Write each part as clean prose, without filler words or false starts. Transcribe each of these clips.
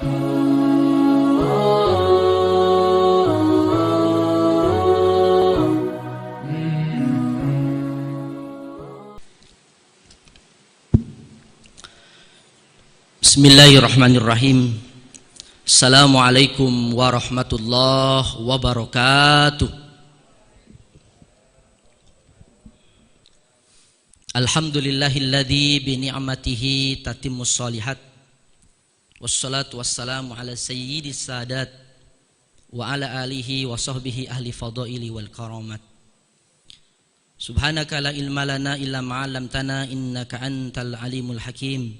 Bismillahirrahmanirrahim. Assalamualaikum warahmatullahi wabarakatuh. Alhamdulillahilladzi bi ni'matihi tatimmus shalihat. Wassalatu wassalamu ala sayyidis sadat wa ala alihi wa sahbihi ahli fadaili wal karamat. Subhanaka la ilma lana illa ma 'allamtana innaka antal alimul hakim.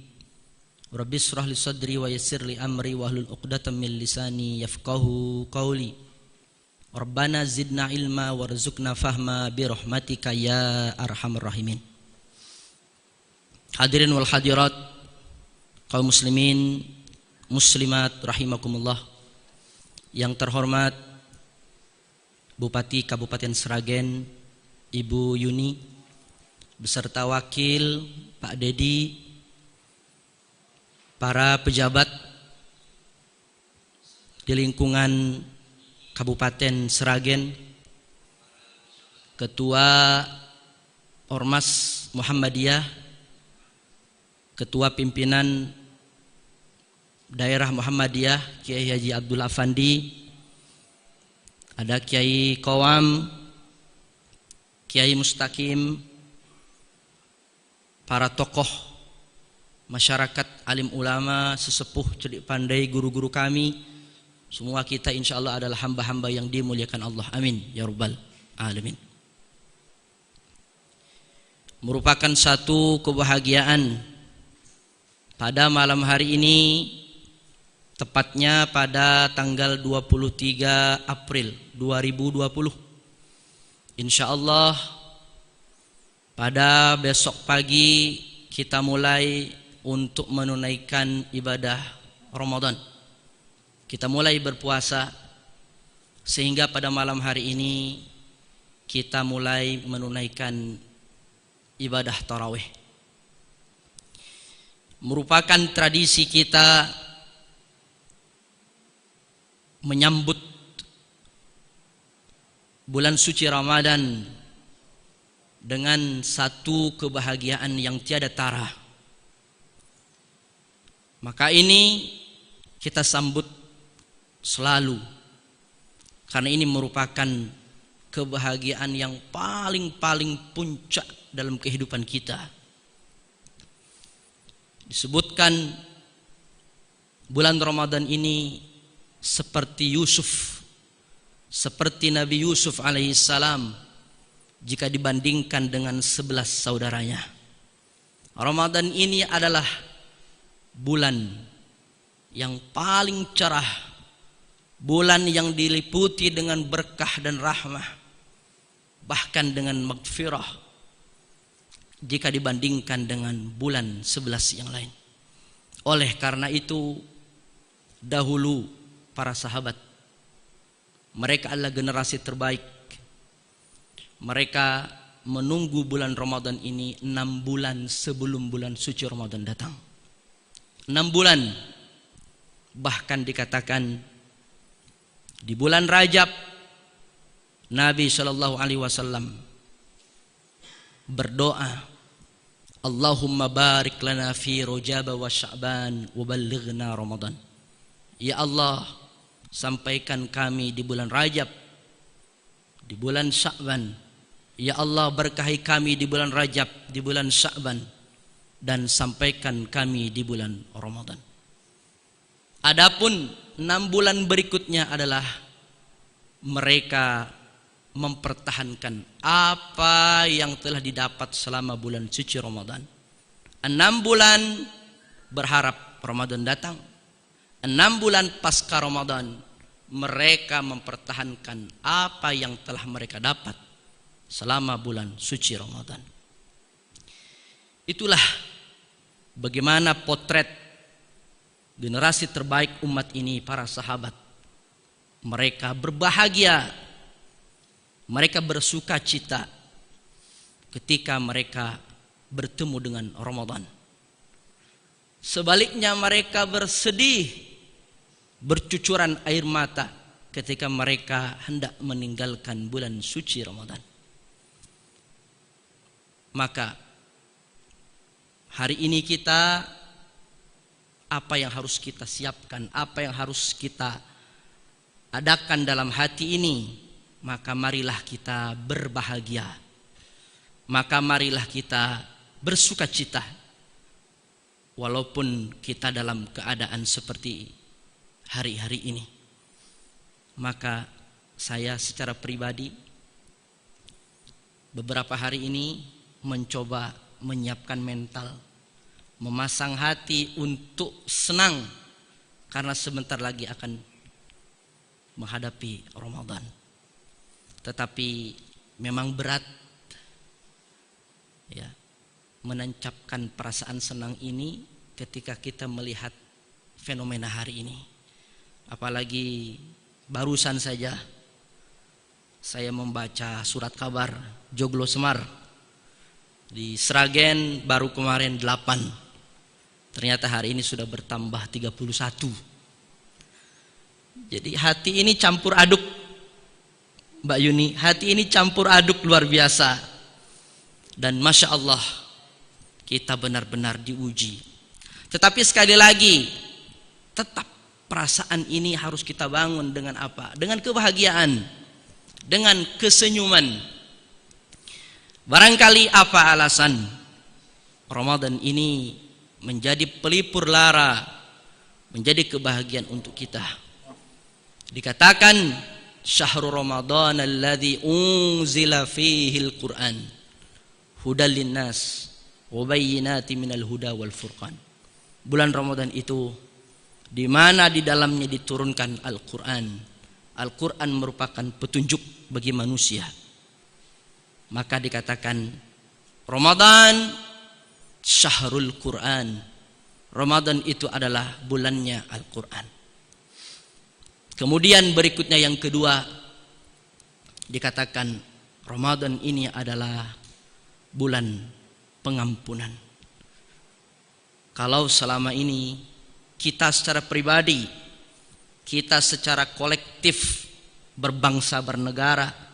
Rabbi shrah li sadri wa yassir li amri wahlul 'uqdatam min lisani yafqahu qawli. Rabbana zidna ilma warzuqna fahma bi rahmatika ya arhamar rahimin. Hadirin wal hadirat, kaum muslimin muslimat rahimakumullah. Yang terhormat Bupati Kabupaten Sragen Ibu Yuni beserta wakil Pak Dedi, para pejabat di lingkungan Kabupaten Sragen, Ketua Ormas Muhammadiyah, Ketua Pimpinan Daerah Muhammadiyah Kiai Haji Abdul Afandi, ada Kiai Qawam, Kiai Mustaqim, para tokoh masyarakat, alim ulama, sesepuh, cerdik pandai, guru-guru kami, semua kita insya Allah adalah hamba-hamba yang dimuliakan Allah. Amin ya rabbal alamin. Merupakan satu kebahagiaan pada malam hari ini, tepatnya pada tanggal 23 April 2020. Insya Allah pada besok pagi kita mulai untuk menunaikan ibadah Ramadan. Kita mulai berpuasa sehingga pada malam hari ini kita mulai menunaikan ibadah tarawih. Merupakan tradisi kita menyambut bulan suci Ramadan dengan satu kebahagiaan yang tiada tara. Maka ini kita sambut selalu, karena ini merupakan kebahagiaan yang paling puncak dalam kehidupan kita. Disebutkan bulan Ramadan ini seperti Yusuf, seperti Nabi Yusuf alaihissalam jika dibandingkan dengan 11 saudaranya. Ramadan ini adalah bulan yang paling cerah, bulan yang diliputi dengan berkah dan rahmah, bahkan dengan maghfirah jika dibandingkan dengan bulan 11 yang lain. Oleh karena itu, dahulu para sahabat, mereka adalah generasi terbaik. Mereka menunggu bulan Ramadan ini 6 bulan sebelum bulan suci Ramadan datang. 6 bulan, bahkan dikatakan di bulan Rajab Nabi Shallallahu Alaihi Wasallam berdoa, Allahumma barik lana fi Rajab wa Sya'ban wa ballighna Ramadan. Ya Allah, sampaikan kami di bulan Rajab, di bulan Sya'ban. Ya Allah, berkahi kami di bulan Rajab, di bulan Sya'ban, dan sampaikan kami di bulan Ramadan. Adapun 6 bulan berikutnya adalah mereka mempertahankan apa yang telah didapat selama bulan suci Ramadan. 6 bulan berharap Ramadan datang. 6 bulan pasca Ramadan mereka mempertahankan apa yang telah mereka dapat selama bulan suci Ramadan. Itulah bagaimana potret generasi terbaik umat ini, para sahabat. Mereka berbahagia, mereka bersuka cita ketika mereka bertemu dengan Ramadan. Sebaliknya mereka bersedih bercucuran air mata ketika mereka hendak meninggalkan bulan suci Ramadan. Maka hari ini kita, apa yang harus kita siapkan, apa yang harus kita adakan dalam hati ini, maka marilah kita berbahagia, maka marilah kita bersukacita walaupun kita dalam keadaan seperti hari-hari ini. Maka saya secara pribadi beberapa hari ini mencoba menyiapkan mental, memasang hati untuk senang karena sebentar lagi akan menghadapi Ramadan. Tetapi memang berat ya menancapkan perasaan senang ini ketika kita melihat fenomena hari ini. Apalagi barusan saja saya membaca surat kabar Joglo Semar. Di Sragen baru kemarin 8. Ternyata hari ini sudah bertambah 31. Jadi hati ini campur aduk, Mbak Yuni. Hati ini campur aduk luar biasa. Dan Masya Allah, kita benar-benar diuji. Tetapi sekali lagi, tetap perasaan ini harus kita bangun dengan apa? Dengan kebahagiaan, dengan kesenyuman. Barangkali apa alasan Ramadan ini menjadi pelipur lara, menjadi kebahagiaan untuk kita. Dikatakan syahrul Ramadan alladzi unzila fihil Qur'an hudal linnas wa bayyinatin minal huda wal furqan. Bulan Ramadan itu di mana di dalamnya diturunkan Al-Qur'an. Al-Qur'an merupakan petunjuk bagi manusia. Maka dikatakan Ramadan syahrul Qur'an. Ramadan itu adalah bulannya Al-Qur'an. Kemudian berikutnya yang kedua dikatakan Ramadan ini adalah bulan pengampunan. Kalau selama ini kita secara pribadi, kita secara kolektif berbangsa bernegara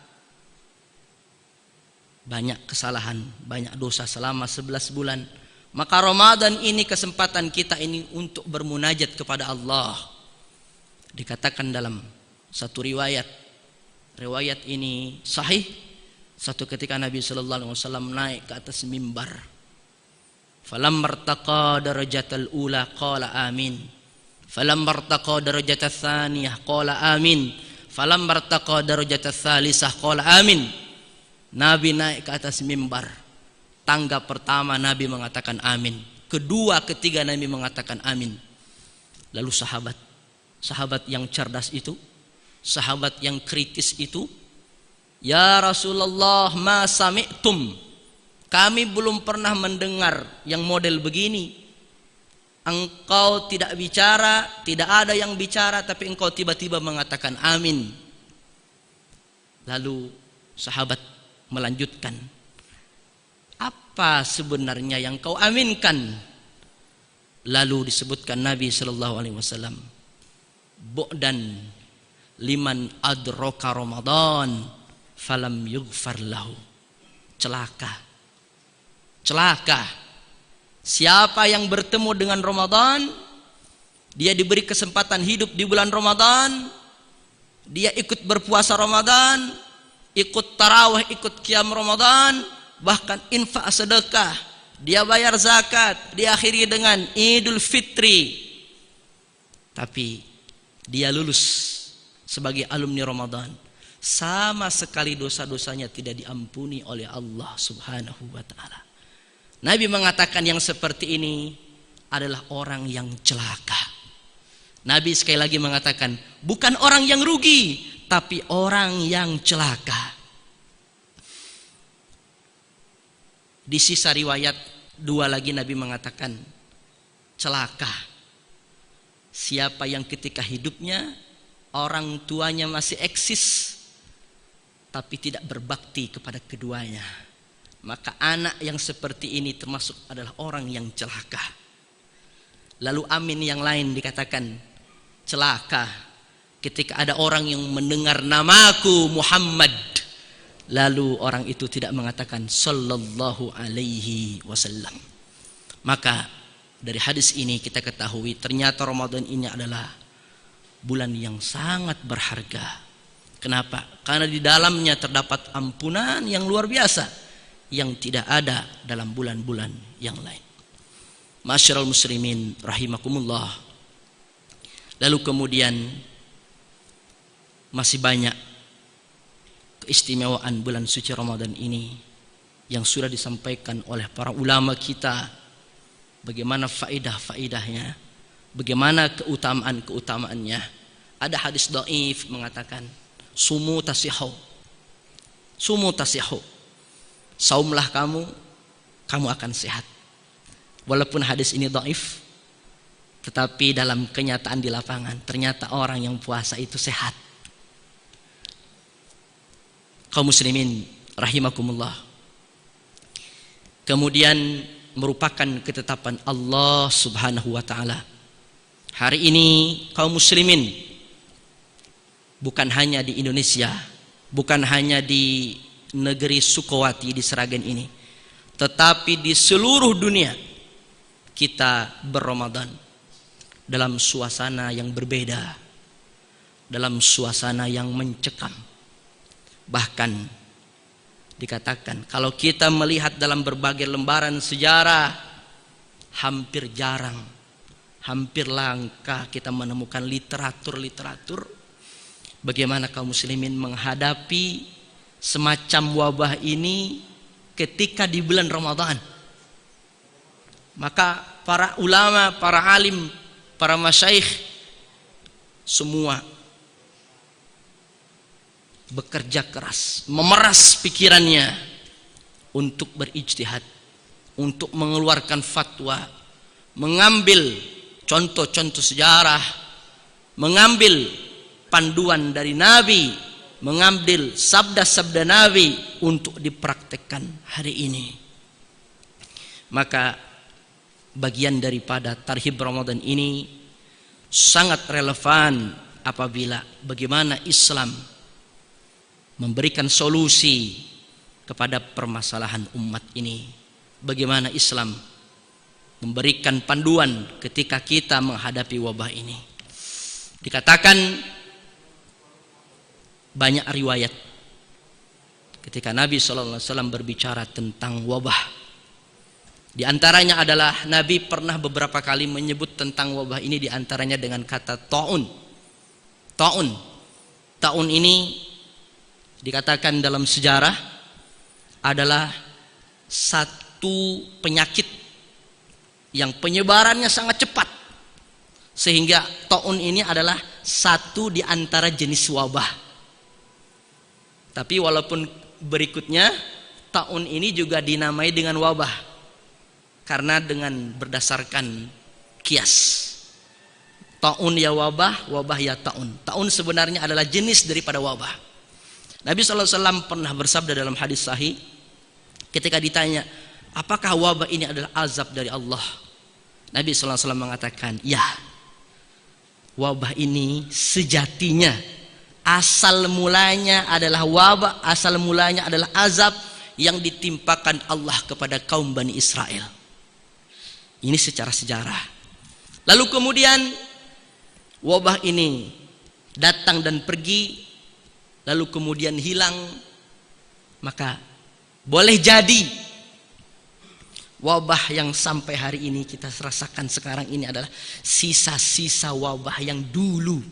banyak kesalahan, banyak dosa selama 11 bulan, maka Ramadan ini kesempatan kita ini untuk bermunajat kepada Allah. Dikatakan dalam satu riwayat ini sahih, satu ketika Nabi sallallahu alaihi wasallam naik ke atas mimbar. Falam martaqa darajatal ula qala amin. Falam martaqa darajatal tsaniyah qala amin. Falam martaqa darajatal tsalisah qala amin. Nabi naik ke atas mimbar. Tangga pertama Nabi mengatakan amin. Kedua, ketiga Nabi mengatakan amin. Lalu sahabat yang cerdas itu, sahabat yang kritis itu, ya Rasulullah, ma sami'tum. Kami belum pernah mendengar yang model begini. Engkau tidak bicara, tidak ada yang bicara, tapi engkau tiba-tiba mengatakan amin. Lalu sahabat melanjutkan, apa sebenarnya yang kau aminkan? Lalu disebutkan Nabi sallallahu alaihi wasallam, bu'dan liman adraka Ramadan falam yughfar lahu. Celaka siapa yang bertemu dengan Ramadan, dia diberi kesempatan hidup di bulan Ramadan, dia ikut berpuasa Ramadan, ikut tarawih, ikut qiyam Ramadan, bahkan infak sedekah, dia bayar zakat, diakhiri dengan Idul Fitri, tapi dia lulus sebagai alumni Ramadan, sama sekali dosa-dosanya tidak diampuni oleh Allah Subhanahu wa ta'ala. Nabi mengatakan yang seperti ini adalah orang yang celaka. Nabi sekali lagi mengatakan, bukan orang yang rugi, tapi orang yang celaka. Di sisa riwayat 2 lagi Nabi mengatakan, celaka siapa yang ketika hidupnya orang tuanya masih eksis tapi tidak berbakti kepada keduanya. Maka anak yang seperti ini termasuk adalah orang yang celaka. Lalu amin yang lain dikatakan, celaka ketika ada orang yang mendengar namaku Muhammad, lalu orang itu tidak mengatakan sallallahu alaihi wasallam. Maka dari hadis ini kita ketahui ternyata Ramadan ini adalah bulan yang sangat berharga. Kenapa? Karena di dalamnya terdapat ampunan yang luar biasa yang tidak ada dalam bulan-bulan yang lain. Ma'asyiral muslimin rahimakumullah. Lalu kemudian masih banyak keistimewaan bulan suci Ramadan ini yang sudah disampaikan oleh para ulama kita. Bagaimana faedah-faedahnya, bagaimana keutamaan-keutamaannya. Ada hadis dhaif mengatakan sumu tasihu, sumu tasihu, saumlah kamu akan sehat. Walaupun hadis ini dhaif, tetapi dalam kenyataan di lapangan ternyata orang yang puasa itu sehat. Kaum muslimin rahimakumullah. Kemudian merupakan ketetapan Allah Subhanahu wa taala. Hari ini kaum muslimin bukan hanya di Indonesia, bukan hanya di negeri Sukowati di Sragen ini, tetapi di seluruh dunia kita berRamadan dalam suasana yang berbeda, dalam suasana yang mencekam. Bahkan dikatakan kalau kita melihat dalam berbagai lembaran sejarah, hampir jarang, hampir langka kita menemukan literatur bagaimana kaum muslimin menghadapi semacam wabah ini ketika di bulan Ramadan. Maka para ulama, para alim, para masyaikh semua bekerja keras, memeras pikirannya untuk berijtihad, untuk mengeluarkan fatwa, mengambil contoh-contoh sejarah, mengambil panduan dari Nabi, mengambil sabda-sabda Nabi untuk dipraktekkan hari ini. Maka bagian daripada tarhib Ramadan ini sangat relevan apabila bagaimana Islam memberikan solusi kepada permasalahan umat ini. Bagaimana Islam memberikan panduan ketika kita menghadapi wabah ini. Dikatakan banyak riwayat ketika Nabi SAW berbicara tentang wabah. Di antaranya adalah Nabi pernah beberapa kali menyebut tentang wabah ini, di antaranya dengan kata ta'un. Ta'un ini dikatakan dalam sejarah adalah satu penyakit yang penyebarannya sangat cepat, sehingga ta'un ini adalah satu di antara jenis wabah. Tapi walaupun berikutnya ta'un ini juga dinamai dengan wabah, karena dengan berdasarkan kias. Ta'un ya wabah, wabah ya ta'un. Ta'un sebenarnya adalah jenis daripada wabah. Nabi SAW pernah bersabda dalam hadis sahih ketika ditanya, apakah wabah ini adalah azab dari Allah? Nabi SAW mengatakan, ya, wabah ini sejatinya asal mulanya adalah wabah, asal mulanya adalah azab yang ditimpakan Allah kepada kaum Bani Israel. Ini secara sejarah. Lalu kemudian wabah ini datang dan pergi, lalu kemudian hilang. Maka boleh jadi wabah yang sampai hari ini kita rasakan sekarang ini adalah sisa-sisa wabah yang dulu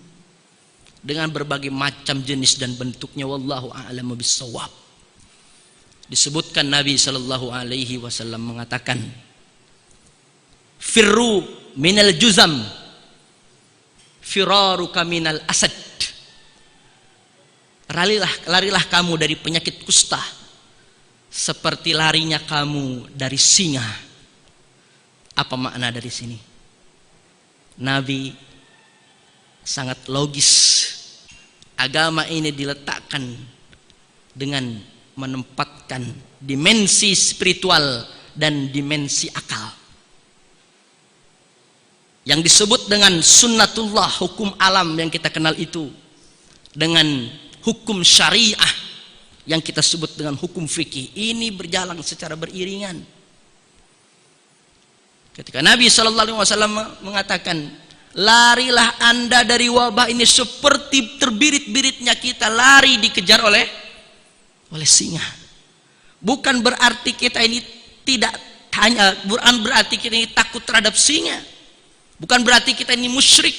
dengan berbagai macam jenis dan bentuknya. Wallahu a'lamu bissawab. Disebutkan Nabi SAW mengatakan, firru minal juzam firaruka minal asad. Larilah kamu dari penyakit kusta seperti larinya kamu dari singa. Apa makna dari sini? Nabi sangat logis. Agama ini diletakkan dengan menempatkan dimensi spiritual dan dimensi akal. yang disebut dengan sunnatullah, hukum alam yang kita kenal itu, dengan hukum syariah yang kita sebut dengan hukum fikih, ini berjalan secara beriringan. Ketika Nabi SAW mengatakan, larilah anda dari wabah ini seperti terbirit-biritnya kita lari dikejar oleh singa. Bukan berarti kita ini tidak hanya, bukan berarti kita ini takut terhadap singa, bukan berarti kita ini musyrik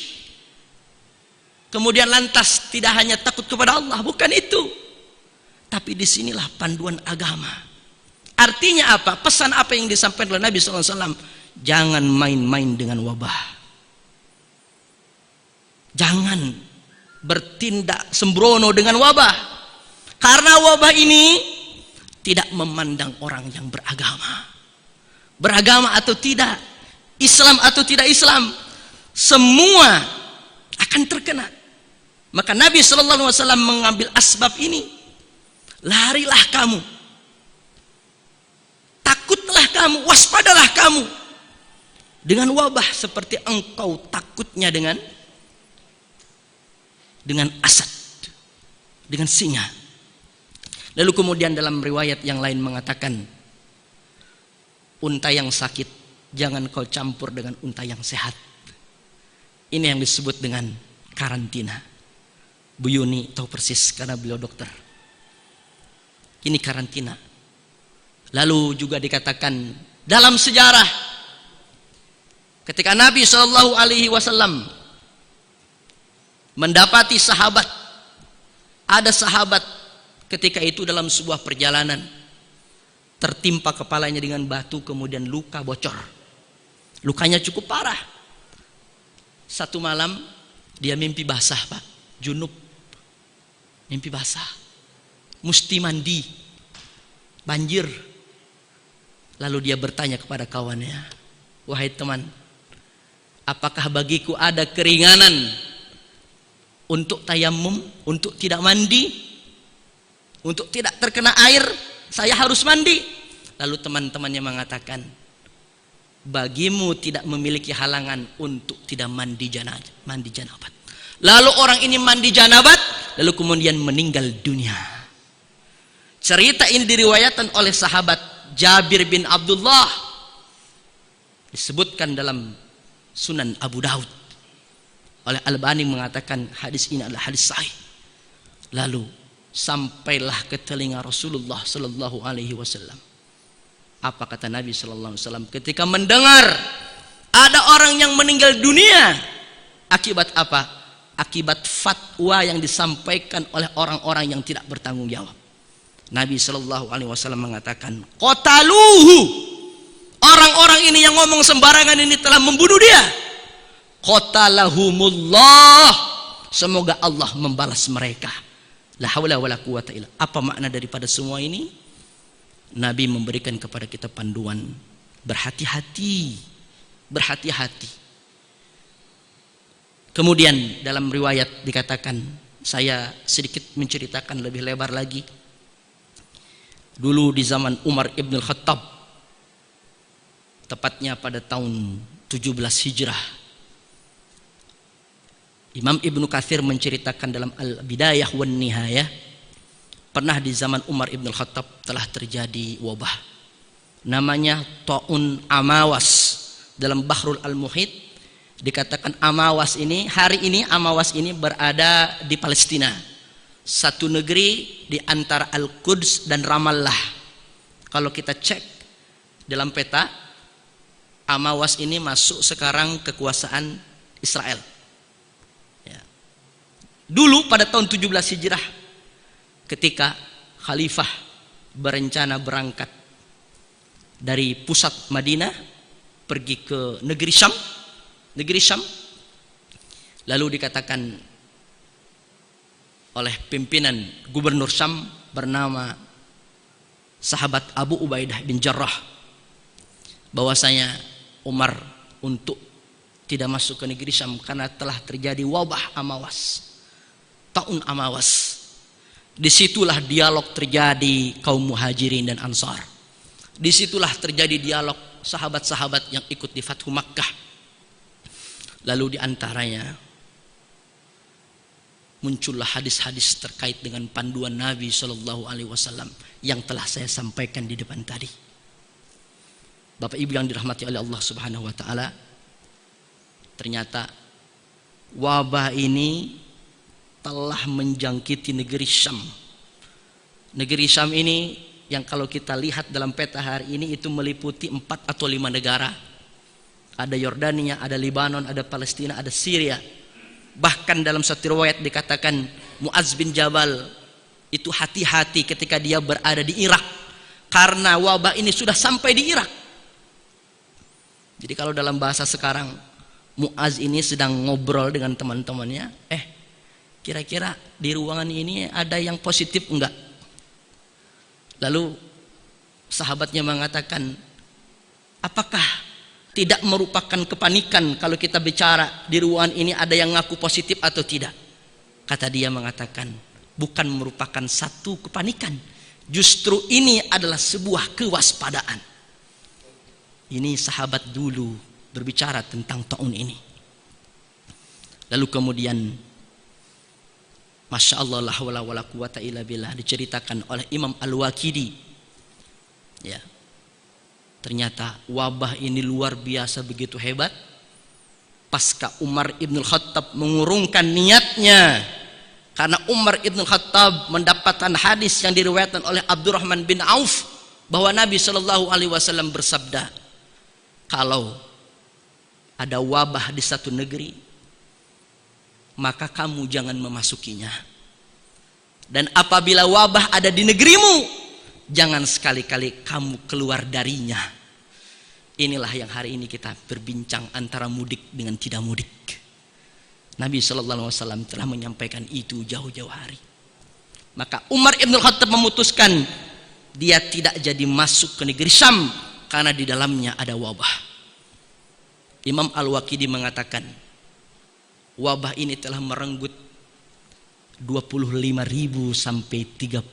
kemudian lantas tidak hanya takut kepada Allah, bukan itu. Tapi disinilah panduan agama. Artinya apa? Pesan apa yang disampaikan oleh Nabi SAW? Jangan main-main dengan wabah. Jangan bertindak sembrono dengan wabah. Karena wabah ini tidak memandang orang yang beragama. Beragama atau tidak, Islam atau tidak Islam, semua akan terkena. Maka Nabi SAW mengambil asbab ini. Larilah kamu, takutlah kamu, waspadalah kamu dengan wabah seperti engkau takutnya dengan asad, dengan singa. Lalu kemudian dalam riwayat yang lain mengatakan, unta yang sakit jangan kau campur dengan unta yang sehat. Ini yang disebut dengan karantina. Bu Yuni tahu persis karena beliau dokter. Ini karantina. Lalu juga dikatakan dalam sejarah, ketika Nabi SAW mendapati sahabat, ada sahabat ketika itu dalam sebuah perjalanan tertimpa kepalanya dengan batu, kemudian luka bocor. Lukanya cukup parah. Satu malam dia mimpi basah, Pak, junub, mimpi basah, mesti mandi, banjir. Lalu dia bertanya kepada kawannya, wahai teman, apakah bagiku ada keringanan untuk tayamum, untuk tidak mandi, untuk tidak terkena air, saya harus mandi? Lalu teman-temannya mengatakan, bagimu tidak memiliki halangan untuk tidak mandi janabat. Lalu orang ini mandi janabat, lalu kemudian meninggal dunia. Cerita ini diriwayatkan oleh sahabat Jabir bin Abdullah, disebutkan dalam Sunan Abu Daud. Oleh Albani mengatakan hadis ini adalah hadis sahih. Lalu sampailah ke telinga Rasulullah Sallallahu Alaihi Wasallam. Apa kata Nabi Sallallahu Alaihi Wasallam ketika mendengar ada orang yang meninggal dunia? Akibat apa? Akibat fatwa yang disampaikan oleh orang-orang yang tidak bertanggung jawab. Nabi Sallallahu Alaihi Wasallam mengatakan, qataluhu, orang-orang ini yang ngomong sembarangan ini telah membunuh dia. Qatalahumullah, semoga Allah membalas mereka. La haula wala quwata illa. Apa makna daripada semua ini? Nabi memberikan kepada kita panduan, berhati-hati, berhati-hati. Kemudian dalam riwayat dikatakan, saya sedikit menceritakan lebih lebar lagi. Dulu di zaman Umar ibn al-Khattab, tepatnya pada tahun 17 Hijrah, Imam Ibnu Katsir menceritakan dalam Al-Bidayah wan Nihayah, pernah di zaman Umar ibn al-Khattab telah terjadi wabah namanya Ta'un Amawas. Dalam Bahrul Al-Muhit dikatakan Amawas ini, hari ini Amawas ini berada di Palestina, satu negeri di antara Al-Quds dan Ramallah. Kalau kita cek dalam peta, Amawas ini masuk sekarang kekuasaan Israel. Ya. Dulu pada tahun 17 Hijrah, ketika Khalifah berencana berangkat dari pusat Madinah pergi ke negeri Syam, lalu dikatakan oleh pimpinan gubernur Syam bernama sahabat Abu Ubaidah bin Jarrah bahwasanya Umar untuk tidak masuk ke negeri Syam karena telah terjadi wabah Amawas, Ta'un Amawas. Disitulah dialog terjadi kaum muhajirin dan ansar. Disitulah terjadi dialog sahabat-sahabat yang ikut di Fathu Makkah. Lalu di antaranya muncullah hadis-hadis terkait dengan panduan Nabi Shallallahu Alaihi Wasallam yang telah saya sampaikan di depan tadi. Bapak Ibu yang dirahmati oleh Allah Subhanahu Wa Taala, ternyata wabah ini telah menjangkiti negeri Syam. Negeri Syam ini yang kalau kita lihat dalam peta hari ini itu meliputi 4 atau 5 negara. Ada Yordania, ada Libanon, ada Palestina, ada Syria. Bahkan dalam satu riwayat dikatakan Mu'adz bin Jabal itu hati-hati ketika dia berada di Irak karena wabah ini sudah sampai di Irak. Jadi kalau dalam bahasa sekarang, Mu'adz ini sedang ngobrol dengan teman-temannya, kira-kira di ruangan ini ada yang positif enggak? Lalu sahabatnya mengatakan, apakah tidak merupakan kepanikan kalau kita bicara di ruangan ini ada yang ngaku positif atau tidak? Kata dia mengatakan, bukan merupakan satu kepanikan, justru ini adalah sebuah kewaspadaan. Ini sahabat dulu berbicara tentang taun ini. Lalu kemudian Masya Allah, la hawla wala quwata illa billah, diceritakan oleh Imam Al-Waqidi, ya, ternyata wabah ini luar biasa begitu hebat. Pasca Umar ibn Khattab mengurungkan niatnya, karena Umar ibn Khattab mendapatkan hadis yang diriwayatkan oleh Abdurrahman bin Auf bahwa Nabi Shallallahu Alaihi Wasallam bersabda, kalau ada wabah di satu negeri, maka kamu jangan memasukinya. Dan apabila wabah ada di negerimu, jangan sekali-kali kamu keluar darinya. Inilah yang hari ini kita berbincang antara mudik dengan tidak mudik. Nabi Shallallahu Alaihi Wasallam telah menyampaikan itu jauh-jauh hari. Maka Umar ibn Khattab memutuskan dia tidak jadi masuk ke negeri Syam karena di dalamnya ada wabah. Imam Al-Waqidi mengatakan, wabah ini telah merenggut 25.000 sampai 30.000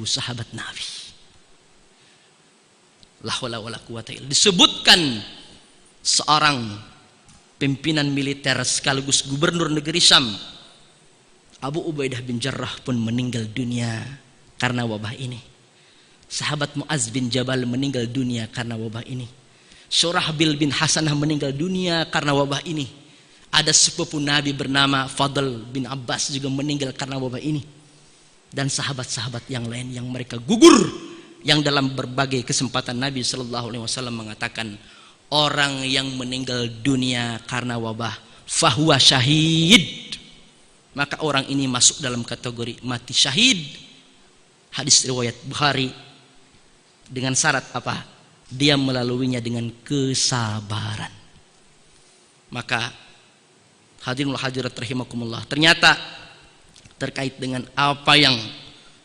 sahabat Nabi. La haula wala quwata illa billah. Disebutkan seorang pimpinan militer sekaligus gubernur negeri Syam, Abu Ubaidah bin Jarrah pun meninggal dunia karena wabah ini. Sahabat Mu'adz bin Jabal meninggal dunia karena wabah ini. Surahbil bin Hasanah meninggal dunia karena wabah ini. Ada sepupu Nabi bernama Fadl bin Abbas juga meninggal karena wabah ini. Dan sahabat-sahabat yang lain yang mereka gugur, yang dalam berbagai kesempatan Nabi Shallallahu Alaihi Wasallam mengatakan, orang yang meninggal dunia karena wabah fahuwa syahid, maka orang ini masuk dalam kategori mati syahid. Hadis riwayat Bukhari dengan syarat apa? Dia melaluinya dengan kesabaran. Maka hadirin hadirat rahimakumullah, ternyata terkait dengan apa yang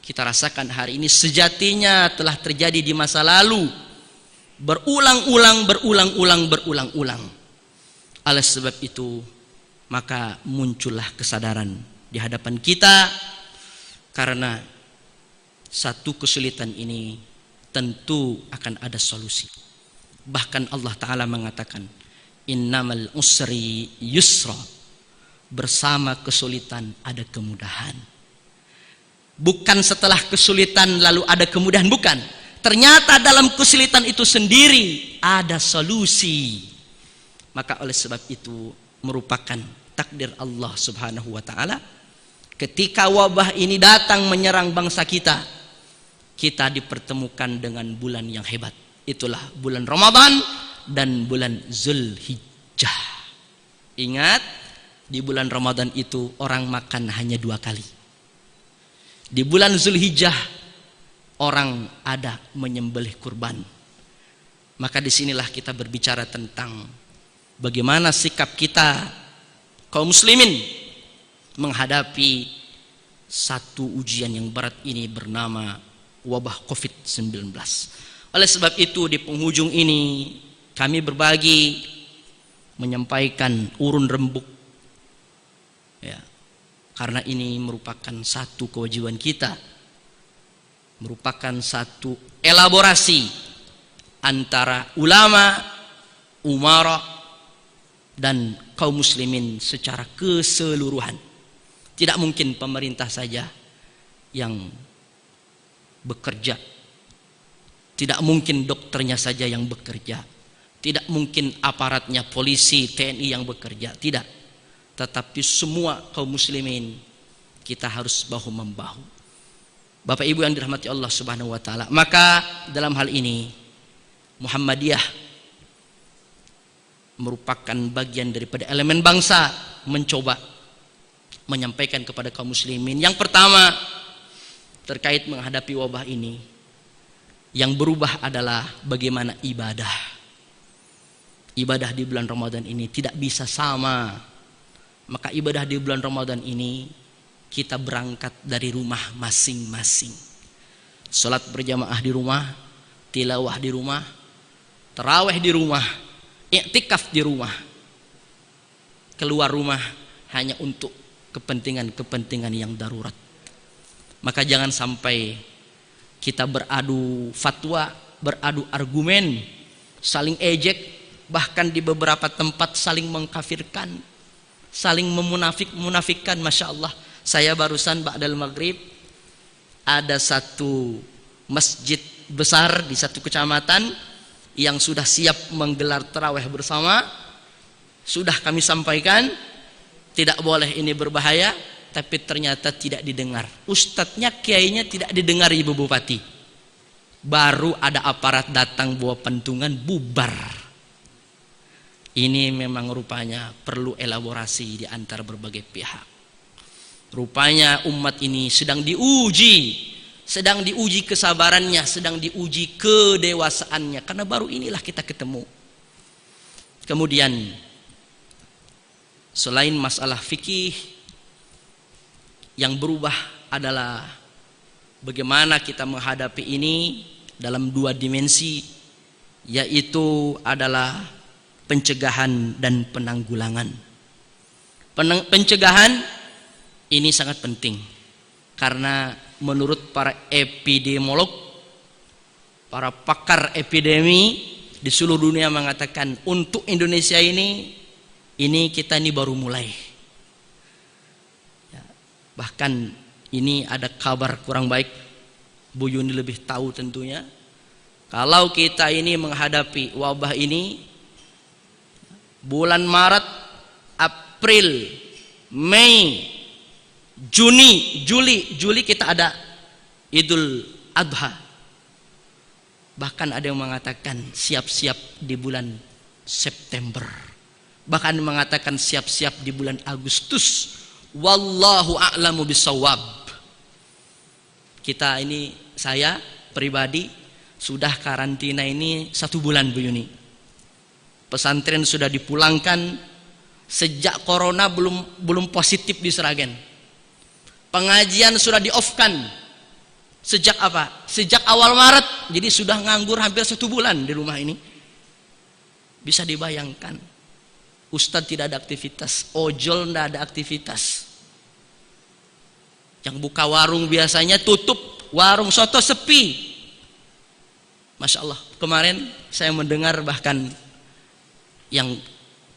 kita rasakan hari ini sejatinya telah terjadi di masa lalu, berulang-ulang. Oleh sebab itu maka muncullah kesadaran di hadapan kita, karena satu kesulitan ini tentu akan ada solusi. Bahkan Allah Ta'ala mengatakan, innamal usri yusra, bersama kesulitan ada kemudahan. Bukan setelah kesulitan lalu ada kemudahan, bukan. Ternyata dalam kesulitan itu sendiri ada solusi. Maka oleh sebab itu merupakan takdir Allah Subhanahu wa Ta'ala, ketika wabah ini datang menyerang bangsa kita, kita dipertemukan dengan bulan yang hebat. Itulah bulan Ramadan dan bulan Zulhijjah. Ingat, di bulan Ramadan itu orang makan hanya 2 kali. Di bulan Zulhijjah orang ada menyembelih kurban. Maka disinilah kita berbicara tentang bagaimana sikap kita kaum muslimin menghadapi satu ujian yang berat ini bernama wabah COVID-19. Oleh sebab itu di penghujung ini kami berbagi menyampaikan urun rembuk, ya, karena ini merupakan satu kewajiban kita, merupakan satu elaborasi antara ulama, umara, dan kaum muslimin secara keseluruhan. Tidak mungkin pemerintah saja yang bekerja. Tidak mungkin dokternya saja yang bekerja. Tidak mungkin aparatnya polisi, TNI yang bekerja. Tidak. Tetapi semua kaum muslimin kita harus bahu-membahu. Bapak Ibu yang dirahmati Allah Subhanahu wa taala. Maka dalam hal ini Muhammadiyah merupakan bagian daripada elemen bangsa mencoba menyampaikan kepada kaum muslimin. Yang pertama terkait menghadapi wabah ini, yang berubah adalah bagaimana ibadah. Ibadah di bulan Ramadan ini tidak bisa sama. Maka ibadah di bulan Ramadan ini kita berangkat dari rumah masing-masing. Salat berjamaah di rumah, tilawah di rumah, tarawih di rumah, i'tikaf di rumah. Keluar rumah hanya untuk kepentingan-kepentingan yang darurat. Maka jangan sampai kita beradu fatwa, beradu argumen, saling ejek, bahkan di beberapa tempat saling mengkafirkan, saling memunafikkan. Masya Allah, saya barusan ba'dal maghrib ada satu masjid besar di satu kecamatan yang sudah siap menggelar tarawih bersama. Sudah kami sampaikan tidak boleh, ini berbahaya, tapi ternyata tidak didengar. Ustadznya, kiainya tidak didengar Ibu Bupati. Baru ada aparat datang bawa pentungan, bubar. Ini memang rupanya perlu elaborasi di antara berbagai pihak. Rupanya umat ini sedang diuji kesabarannya, sedang diuji kedewasaannya, karena baru inilah kita ketemu. Kemudian selain masalah fikih, yang berubah adalah bagaimana kita menghadapi ini dalam dua dimensi, yaitu adalah pencegahan dan penanggulangan. Pencegahan ini sangat penting karena menurut para epidemiolog, para pakar epidemi di seluruh dunia mengatakan untuk Indonesia ini kita baru mulai. Ya, bahkan ini ada kabar kurang baik, Bu Yuni lebih tahu tentunya. Kalau kita ini menghadapi wabah ini bulan Maret, April, Mei, Juni, Juli kita ada Idul Adha. Bahkan ada yang mengatakan siap-siap di bulan September. Bahkan mengatakan siap-siap di bulan Agustus. Wallahu a'lamu bisawab. Kita ini, saya pribadi sudah karantina ini 1 bulan Bu Yuni. Pesantren sudah dipulangkan sejak corona belum positif di Sragen. Pengajian sudah di-off-kan. Sejak apa? Sejak awal Maret. Jadi sudah nganggur hampir 1 bulan di rumah ini. Bisa dibayangkan. Ustadz tidak ada aktivitas. Ojol tidak ada aktivitas. Yang buka warung biasanya tutup. Warung soto sepi. Masya Allah. Kemarin saya mendengar bahkan yang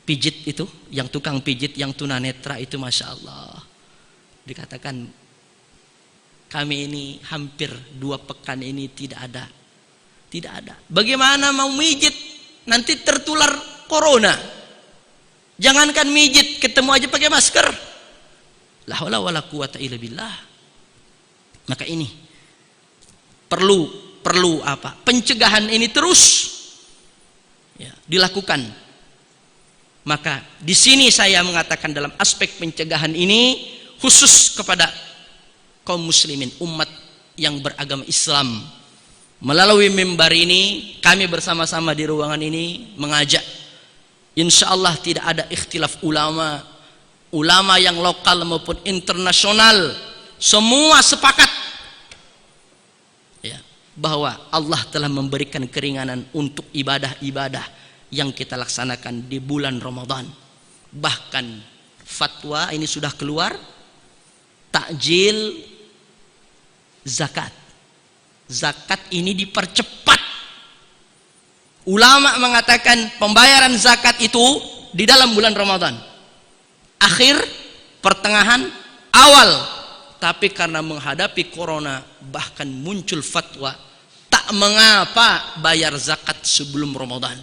pijit itu, yang tukang pijit, yang tunanetra itu, Masya Allah, dikatakan kami ini hampir 2 pekan ini tidak ada. Bagaimana mau mijit nanti tertular corona? Jangankan mijit, ketemu aja pakai masker. La haula wala quwata illa billah. Maka ini perlu apa? Pencegahan ini terus ya, dilakukan. Maka di sini saya mengatakan dalam aspek pencegahan ini khusus kepada kaum muslimin, umat yang beragama Islam. Melalui mimbar ini kami bersama-sama di ruangan ini mengajak, insya Allah tidak ada ikhtilaf ulama yang lokal maupun internasional, semua sepakat ya, bahwa Allah telah memberikan keringanan untuk ibadah-ibadah yang kita laksanakan di bulan Ramadan. Bahkan fatwa ini sudah keluar, takjil zakat. Zakat ini dipercepat. Ulama mengatakan pembayaran zakat itu di dalam bulan Ramadan. akhir, pertengahan, awal. Tapi karena menghadapi corona bahkan muncul fatwa tak mengapa bayar zakat sebelum Ramadan.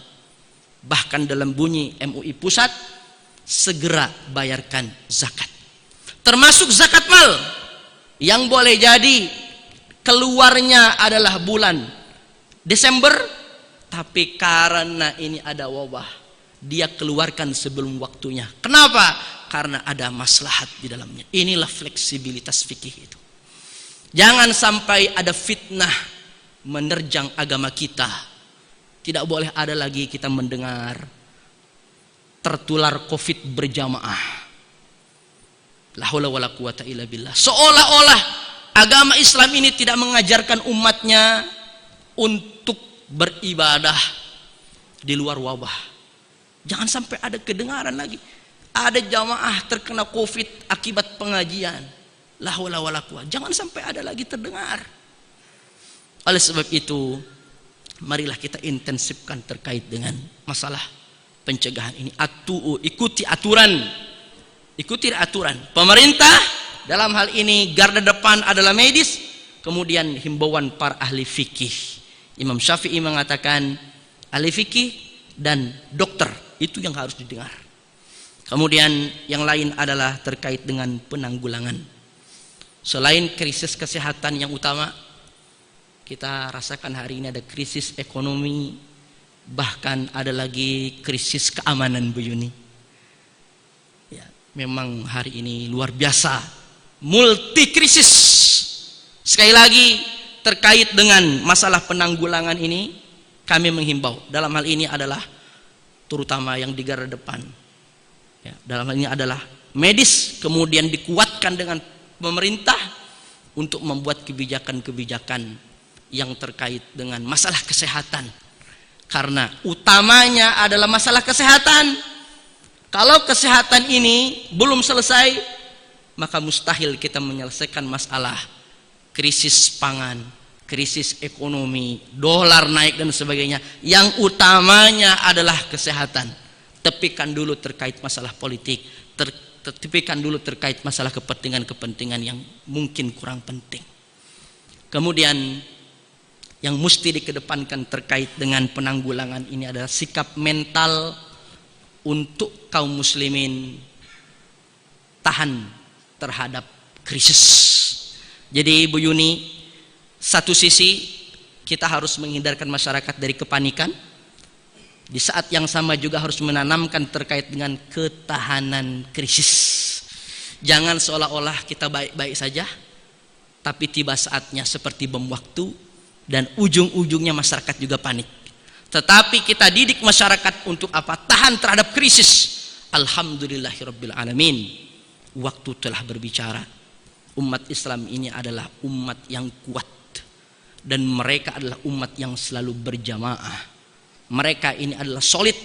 Bahkan dalam bunyi MUI pusat, segera bayarkan zakat. Termasuk zakat mal yang boleh jadi keluarnya adalah bulan Desember, tapi karena ini ada wabah, dia keluarkan sebelum waktunya. Kenapa? Karena ada maslahat di dalamnya. Inilah fleksibilitas fikih itu. Jangan sampai ada fitnah menerjang agama kita. Tidak boleh ada lagi kita mendengar tertular COVID berjamaah. La haula wala quwata illa billah. Seolah-olah agama Islam ini tidak mengajarkan umatnya untuk beribadah di luar wabah. Jangan sampai ada kedengaran lagi ada jamaah terkena COVID akibat pengajian. La haula wala quwata. Jangan sampai ada lagi terdengar. Oleh sebab itu, marilah kita intensifkan terkait dengan masalah pencegahan ini. Ikuti aturan. Ikuti aturan. Pemerintah dalam hal ini garda depan adalah medis, kemudian himbauan para ahli fikih. Imam Syafi'i mengatakan ahli fikih dan dokter itu yang harus didengar. Kemudian yang lain adalah terkait dengan penanggulangan. Selain krisis kesehatan yang utama, kita rasakan hari ini ada krisis ekonomi, bahkan ada lagi krisis keamanan, Bu Yuni. Ya, memang hari ini luar biasa, multi krisis. Sekali lagi terkait dengan masalah penanggulangan ini, kami menghimbau dalam hal ini adalah terutama yang di garda depan. Ya, dalam hal ini adalah medis, kemudian dikuatkan dengan pemerintah untuk membuat kebijakan-kebijakan yang terkait dengan masalah kesehatan. Karena utamanya adalah masalah kesehatan. Kalau kesehatan ini belum selesai, maka mustahil kita menyelesaikan masalah krisis pangan, krisis ekonomi, dolar naik dan sebagainya. Yang utamanya adalah kesehatan. Tepikan dulu terkait masalah politik, tepikan dulu terkait masalah kepentingan-kepentingan yang mungkin kurang penting. Kemudian yang mesti dikedepankan terkait dengan penanggulangan ini adalah sikap mental untuk kaum muslimin tahan terhadap krisis. Jadi Bu Yuni, satu sisi kita harus menghindarkan masyarakat dari kepanikan, di saat yang sama juga harus menanamkan terkait dengan ketahanan krisis. Jangan seolah-olah kita baik-baik saja, tapi tiba saatnya seperti bom waktu dan ujung-ujungnya masyarakat juga panik. Tetapi kita didik masyarakat untuk apa? Tahan terhadap krisis. Alhamdulillahirabbil alamin. Waktu telah berbicara. Umat Islam ini adalah umat yang kuat dan mereka adalah umat yang selalu berjamaah. Mereka ini adalah solid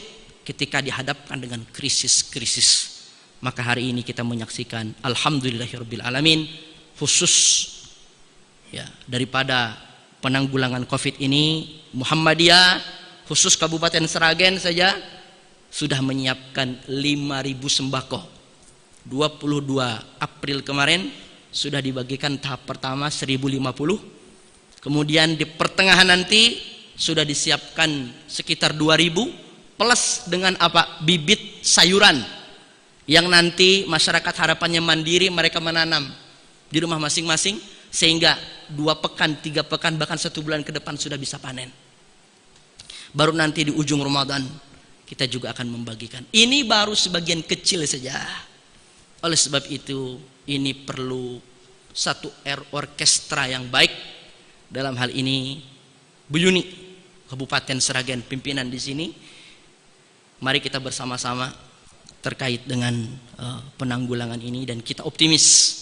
ketika dihadapkan dengan krisis-krisis. Maka hari ini kita menyaksikan alhamdulillahirabbil alamin, khusus ya daripada penanggulangan Covid ini, Muhammadiyah khusus Kabupaten Sragen saja sudah menyiapkan 5.000 sembako. 22 April kemarin sudah dibagikan tahap pertama 1.050. Kemudian di pertengahan nanti sudah disiapkan sekitar 2.000 plus dengan apa? Bibit sayuran yang nanti masyarakat harapannya mandiri, mereka menanam di rumah masing-masing sehingga 2 pekan, 3 pekan, bahkan 1 bulan ke depan sudah bisa panen. Baru nanti di ujung Ramadan kita juga akan membagikan. Ini baru sebagian kecil saja. Oleh sebab itu ini perlu satu orkestra yang baik. Dalam hal ini Bu Yuni, Kabupaten Sragen, pimpinan di sini, mari kita bersama-sama terkait dengan penanggulangan ini dan kita optimis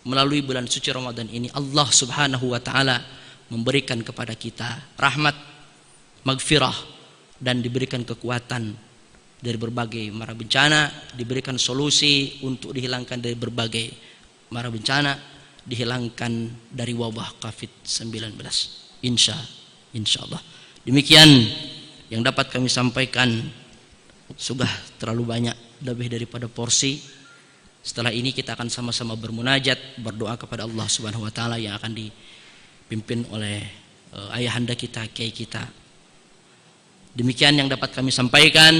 melalui bulan suci Ramadan ini Allah Subhanahu wa taala memberikan kepada kita rahmat, magfirah dan diberikan kekuatan dari berbagai mara bencana, diberikan solusi untuk dihilangkan dari berbagai mara bencana, dihilangkan dari wabah COVID-19. Insyaallah. Demikian yang dapat kami sampaikan. Sudah terlalu banyak, lebih daripada porsi. Setelah ini kita akan sama-sama bermunajat, berdoa kepada Allah Subhanahu wa taala yang akan dipimpin oleh ayahanda kita, kiai kita. Demikian yang dapat kami sampaikan.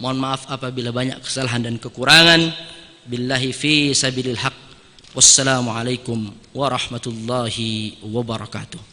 Mohon maaf apabila banyak kesalahan dan kekurangan. Billahi fi sabilil haq. Wassalamualaikum warahmatullahi wabarakatuh.